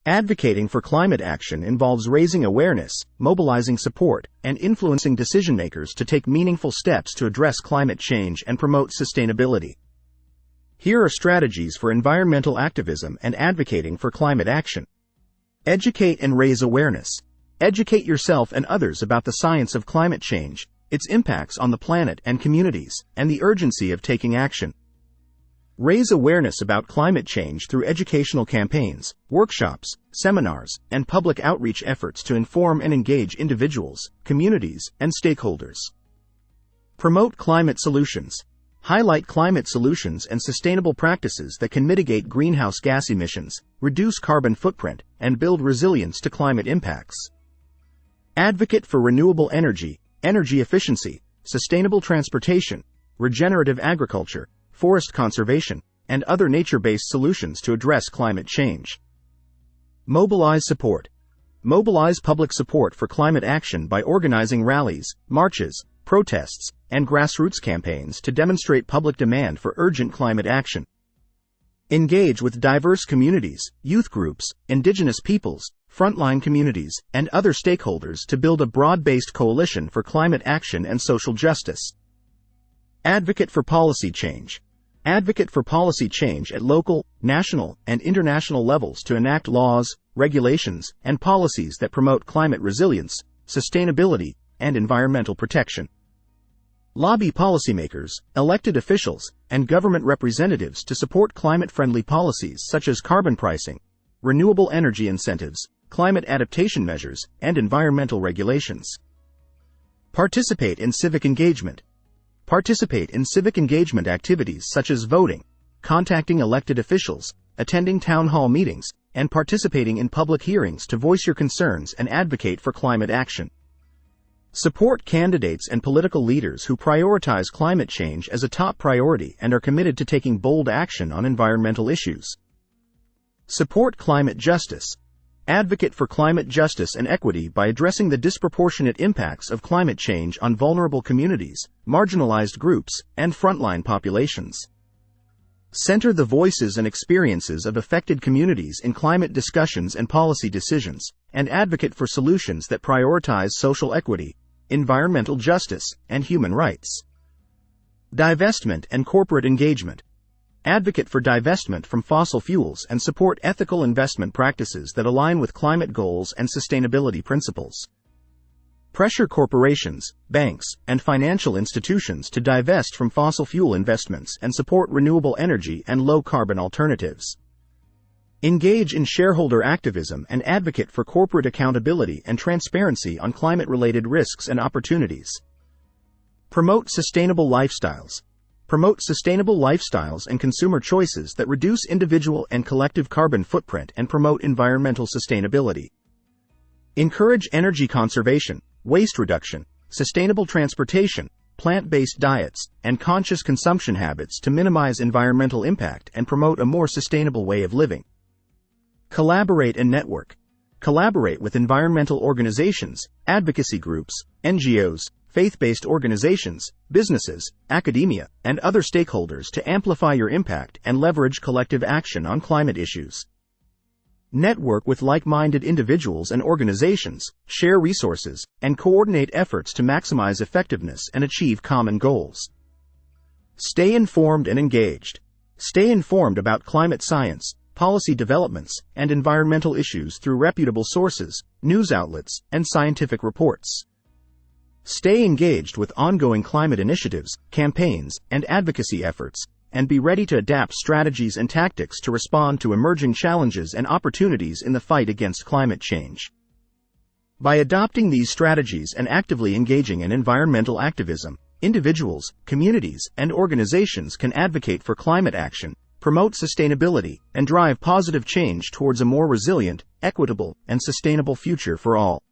Advocating for climate action involves raising awareness, mobilizing support, and influencing decision-makers to take meaningful steps to address climate change and promote sustainability. Here are strategies for environmental activism and advocating for climate action. Educate and raise awareness. Educate yourself and others about the science of climate change, its impacts on the planet and communities, and the urgency of taking action. Raise awareness about climate change through educational campaigns, workshops, seminars, and public outreach efforts to inform and engage individuals, communities, and stakeholders. Promote climate solutions. Highlight climate solutions and sustainable practices that can mitigate greenhouse gas emissions, reduce carbon footprint, and build resilience to climate impacts. Advocate for renewable energy, energy efficiency, sustainable transportation, regenerative agriculture, forest conservation, and other nature-based solutions to address climate change. Mobilize support. Mobilize public support for climate action by organizing rallies, marches, protests, and grassroots campaigns to demonstrate public demand for urgent climate action. Engage with diverse communities, youth groups, indigenous peoples, frontline communities, and other stakeholders to build a broad-based coalition for climate action and social justice. Advocate for policy change. Advocate for policy change at local, national, and international levels to enact laws, regulations, and policies that promote climate resilience, sustainability, and environmental protection. Lobby policymakers, elected officials, and government representatives to support climate-friendly policies such as carbon pricing, renewable energy incentives, climate adaptation measures, and environmental regulations. Participate in civic engagement. Participate in civic engagement activities such as voting, contacting elected officials, attending town hall meetings, and participating in public hearings to voice your concerns and advocate for climate action. Support candidates and political leaders who prioritize climate change as a top priority and are committed to taking bold action on environmental issues. Support climate justice. Advocate for climate justice and equity by addressing the disproportionate impacts of climate change on vulnerable communities, marginalized groups, and frontline populations. Center the voices and experiences of affected communities in climate discussions and policy decisions, and advocate for solutions that prioritize social equity, environmental justice, and human rights. Divestment and corporate engagement. Advocate for divestment from fossil fuels and support ethical investment practices that align with climate goals and sustainability principles. Pressure corporations, banks, and financial institutions to divest from fossil fuel investments and support renewable energy and low-carbon alternatives. Engage in shareholder activism and advocate for corporate accountability and transparency on climate-related risks and opportunities. Promote sustainable lifestyles. Promote sustainable lifestyles and consumer choices that reduce individual and collective carbon footprint and promote environmental sustainability. Encourage energy conservation, waste reduction, sustainable transportation, plant-based diets, and conscious consumption habits to minimize environmental impact and promote a more sustainable way of living. Collaborate and network. Collaborate with environmental organizations, advocacy groups, NGOs, faith-based organizations, businesses, academia, and other stakeholders to amplify your impact and leverage collective action on climate issues. Network with like-minded individuals and organizations, share resources, and coordinate efforts to maximize effectiveness and achieve common goals. Stay informed and engaged. Stay informed about climate science, policy developments, and environmental issues through reputable sources, news outlets, and scientific reports. Stay engaged with ongoing climate initiatives, campaigns, and advocacy efforts, and be ready to adapt strategies and tactics to respond to emerging challenges and opportunities in the fight against climate change. By adopting these strategies and actively engaging in environmental activism, individuals, communities, and organizations can advocate for climate action, promote sustainability, and drive positive change towards a more resilient, equitable, and sustainable future for all.